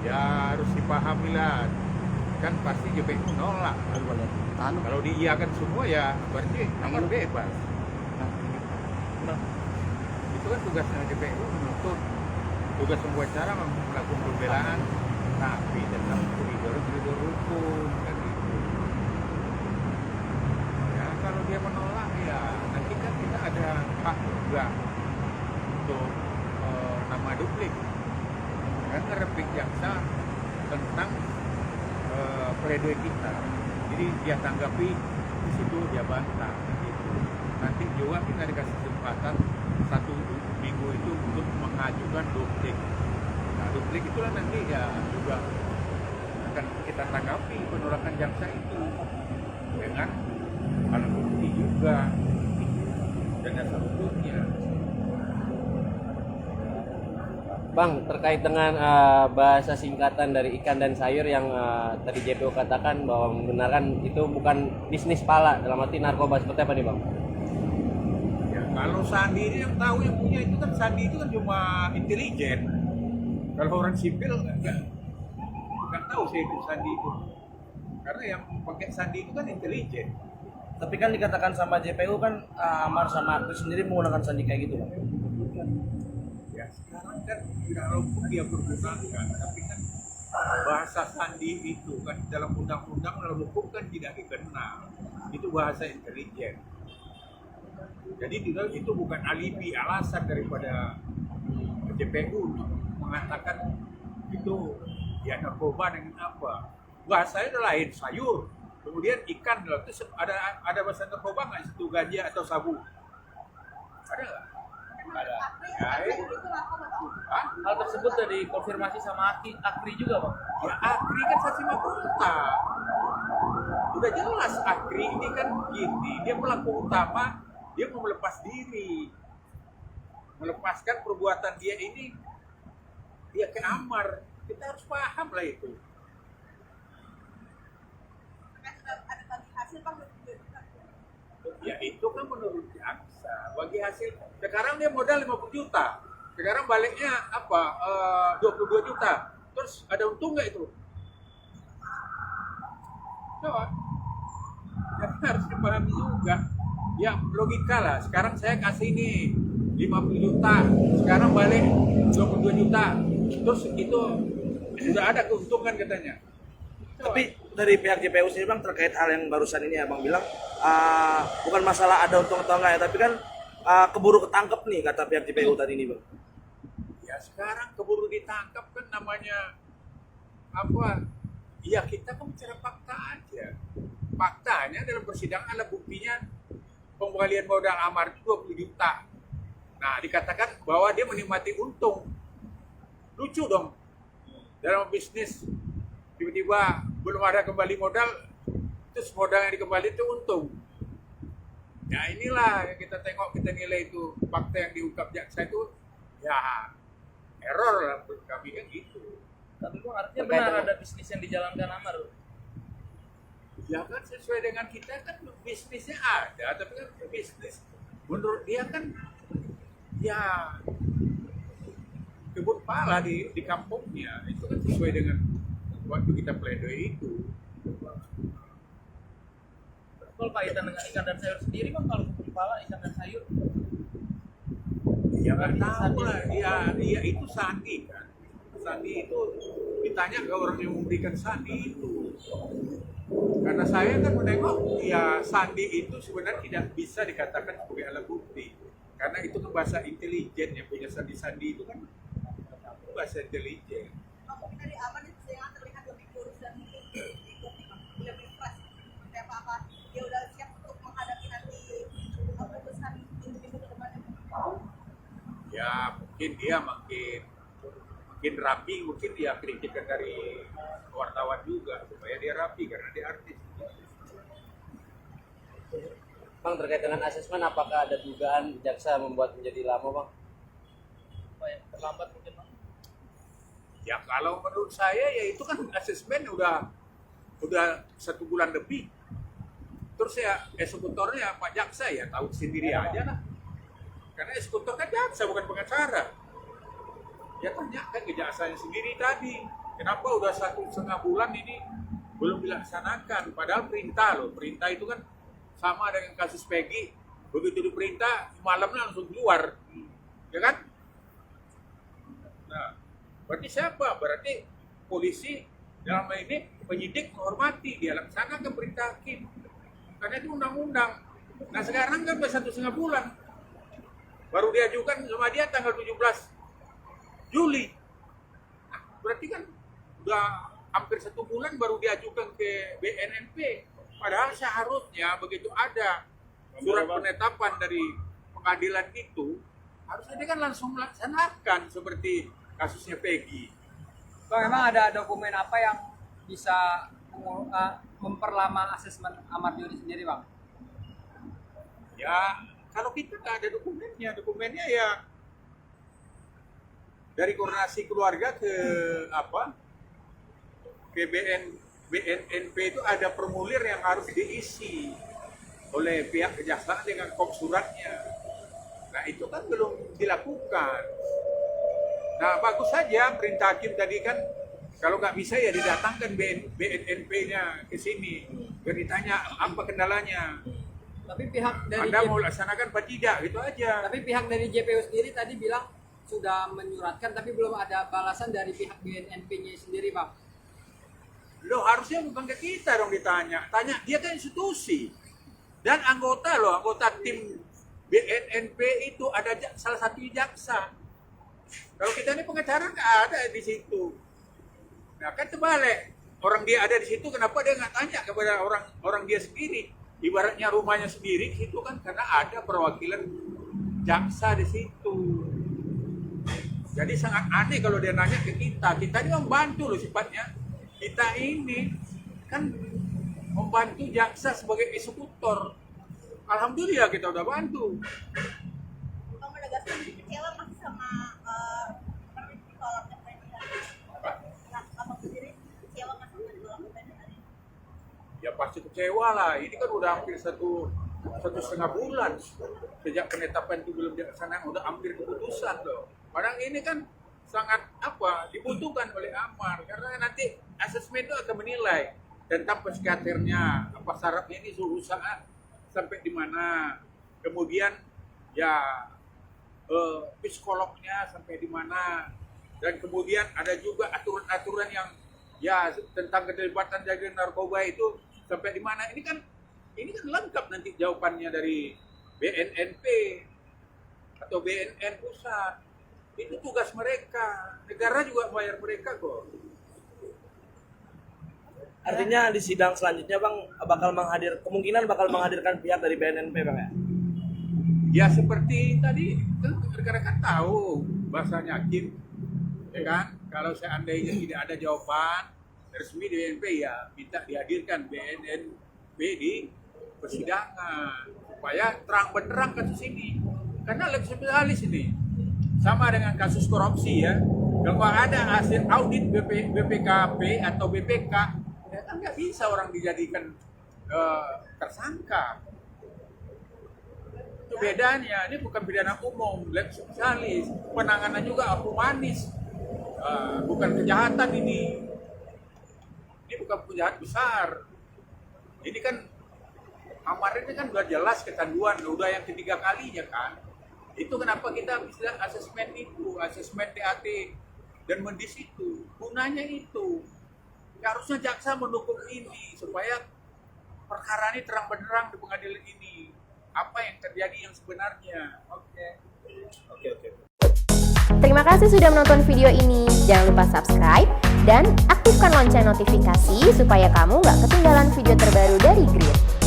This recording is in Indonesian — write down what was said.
Ya harus dipahami lah, kan pasti JPU nolak. Kalau diiyakan semua ya berarti amar bebas. Itu kan tugasnya JPU menuntut, tugas membuat cara melakukan pembelaan, tapi tetap koridor hukum kan gitu. Ya kalau dia menolak ya nanti kan kita ada hak juga untuk nama duplik kan ngerepik jaksa tentang pledoi kita. Jadi dia tanggapi di situ, dia bantah gitu. Nanti juga kita dikasih kesempatan 1 minggu itu untuk mengajukan duplik. Nah, duplik itulah nanti ya juga akan kita tanggapi penolakan jaksa itu dengan alat bukti juga dan dasar hukumnya. Bang, terkait dengan bahasa singkatan dari ikan dan sayur yang tadi JPU katakan bahwa membenarkan itu bukan bisnis pala, dalam arti narkoba, seperti apa nih Bang? Ya, kalau Sandi ini yang tahu, yang punya itu kan Sandi itu kan cuma intelijen. Kalau orang sipil nggak tahu sih itu Sandi itu. Karena yang pakai Sandi itu kan intelijen. Tapi kan dikatakan sama JPU kan Amar sama Akris sendiri menggunakan sandi kayak gitu, Bang. Ya sekarang kan walaupun dia pergunakan, tapi kan bahasa Sandi itu kan dalam undang-undang, dalam hukum kan tidak dikenal. Itu bahasa intelijen. Jadi itu bukan alibi, alasan daripada JPU untuk mengatakan itu ya narkoba dengan apa. Bahasanya udah lain, sayur, kemudian ikan, itu ada bahasa narkoba nggak situ, ganja atau sabu? Ada nggak? Ada. Ya, Hal tersebut sudah dikonfirmasi sama Akri juga, Bang. ya Akri kan saksi mahkota. Udah jelas Akri ini kan gini, dia pelaku utama, dia mau melepas diri, melepaskan perbuatan dia ini, dia ke Amar. Kita harus paham lah itu. Ya itu kan menurut jaksa. Bagi hasil, sekarang dia modal 50 juta. Sekarang baliknya apa? 22 juta. Terus ada untung nggak itu? Coba. Jadi harus dipahami juga. Ya logika lah. Sekarang saya kasih ini 50 juta. Sekarang balik 22 juta. Terus itu sudah ada keuntungan katanya. Coba. Tapi dari pihak JPU sendiri, Bang, terkait hal yang barusan ini Abang bilang bukan masalah ada untung atau enggak ya, tapi kan keburu ketangkep nih kata pihak JPU tadi ini, Bang. Ya sekarang keburu ditangkap kan namanya apa? Ya kita kan bicara fakta aja. Faktanya dalam persidangan ada buktinya pembalian modal Amar itu 20 juta. Nah dikatakan bahwa dia menikmati untung. Lucu dong. Dalam bisnis tiba-tiba belum ada kembali modal, terus modal yang dikembali itu untung. Ya inilah yang kita tengok, kita nilai itu fakta yang diungkap jaksa itu ya error lah menurut kami kan gitu. Tapi Bang, artinya benar ada bisnis yang dijalankan Amar. Ya kan sesuai dengan kita kan bisnisnya ada, tapi kan bisnis menurut dia kan ya kebun pala di kampungnya, itu kan sesuai dengan waktu kita pledoi itu. Kalau kaitan dengan ikan dan sayur sendiri, Bang, kalau kebun pala ikan dan sayur Ya nggak tahu lah, dia itu Sandi kan. Sandi itu ditanya ke orang yang memberikan Sandi itu. Karena saya kan menengok, ya Sandi itu sebenarnya tidak bisa dikatakan sebagai alat bukti. Karena itu kan bahasa intelijen, yang punya sandi-sandi itu kan bahasa intelijen. Mungkin dari aman itu yang terlihat lebih kurus dan lebih pas seperti apa dia udah siap untuk menghadapi nanti putusan minggu ke depan. Ya mungkin dia makin rapi, mungkin dia kritikan dari wartawan juga supaya dia rapi karena dia artis. Bang, terkait dengan asesmen, apakah ada dugaan jaksa membuat menjadi lama, Bang? apa yang terlambat mungkin, Bang? Ya kalau menurut saya ya itu kan asesmen udah 1 bulan lebih. Terus ya eksekutornya Pak Jaksa ya tahu sendiri aja lah. Karena eksekutor kan jaksa bukan pengacara. Ya tanyakan ke jaksanya sendiri tadi, kenapa udah 1,5 bulan ini belum dilaksanakan? Padahal perintah loh, perintah itu kan sama dengan kasus Peggy, begitu diperintah malamnya langsung keluar, ya kan? Nah, berarti siapa? Berarti polisi dalam hal ini penyidik menghormati, dia laksanakan perintah hakim, karena itu undang-undang. Nah sekarang kan udah 1,5 bulan, baru diajukan sama dia tanggal 17 Juli. Nah, berarti kan udah hampir 1 bulan baru diajukan ke BNNP. Padahal seharusnya begitu ada surat penetapan dari pengadilan itu, harusnya dia kan langsung melaksanakan seperti kasusnya Peggy. Bang, memang ada dokumen apa yang bisa memperlama asesmen Ahmad Yani sendiri, Bang? Ya, kalau kita nggak ada dokumennya ya dari koordinasi keluarga ke BNNP itu ada formulir yang harus diisi oleh pihak kejaksaan dengan kop suratnya. Nah itu kan belum dilakukan. Nah bagus saja perintah hakim tadi kan, kalau nggak bisa ya didatangkan BNNP-nya ke sini, biar ditanya apa kendalanya. Tapi pihak dari Anda mau laksanakan apa tidak, gitu aja. Tapi pihak dari JPU sendiri tadi bilang sudah menyuratkan, tapi belum ada balasan dari pihak BNNP-nya sendiri, Bang. Loh harusnya bukan ke kita dong ditanya. Tanya, dia kan institusi. Dan anggota tim BNNP itu ada salah satu jaksa. Kalau kita ini pengacara nggak ada di situ. Nah kan terbalik. Orang dia ada di situ, kenapa dia nggak tanya kepada orang dia sendiri? Ibaratnya rumahnya sendiri di situ kan, karena ada perwakilan jaksa di situ. Jadi sangat aneh kalau dia nanya ke kita. Kita ini membantu loh sifatnya. Kita ini kan membantu jaksa sebagai eksekutor. Alhamdulillah kita udah bantu. Bang menegaskan kecewa masih sama ditolaknya pengadilan. Nah, abang sendiri kecewa masih sama ditolaknya pengadilan? Ya pasti kecewa lah. Ini kan udah hampir satu setengah bulan sejak penetapan itu belum dilaksanakan, udah hampir keputusan loh. Padahal ini kan sangat dibutuhkan oleh Amar, karena nanti asesmen itu akan menilai tentang psikiaternya, apa syaratnya ini usaha sampai di mana, kemudian ya psikolognya sampai di mana, dan kemudian ada juga aturan-aturan yang ya tentang keterlibatan jaringan narkoba itu sampai di mana. Ini kan lengkap nanti jawabannya dari BNNP atau BNN pusat. Itu tugas mereka, negara juga bayar mereka kok. Artinya di sidang selanjutnya Bang kemungkinan bakal menghadirkan pihak dari BNNP Bang ya? Ya seperti tadi kan rekan-rekan tahu bahasanya hakim, ya kan? Kalau seandainya tidak ada jawaban resmi dari BNNP ya minta dihadirkan BNNP di persidangan supaya terang benderang kasus ini, karena lebih spesialis ini. Sama dengan kasus korupsi ya, kalau ada hasil audit BPKP atau BPK, ya kan nggak bisa orang dijadikan tersangka. Itu bedanya, ini bukan pidana umum, lebih spesialis, penanganan juga humanis, bukan kejahatan ini bukan penjahat besar. Ini kan Amar ini kan udah jelas kecanduan, udah yang ketiga kalinya kan. Itu kenapa kita bisa asesmen DAT dan mendis itu, gunanya itu. Ya, harusnya jaksa mendukung ini supaya perkara ini terang benderang di pengadilan ini. Apa yang terjadi yang sebenarnya. Oke. Terima kasih sudah menonton video ini. Jangan lupa subscribe dan aktifkan lonceng notifikasi supaya kamu nggak ketinggalan video terbaru dari Grid.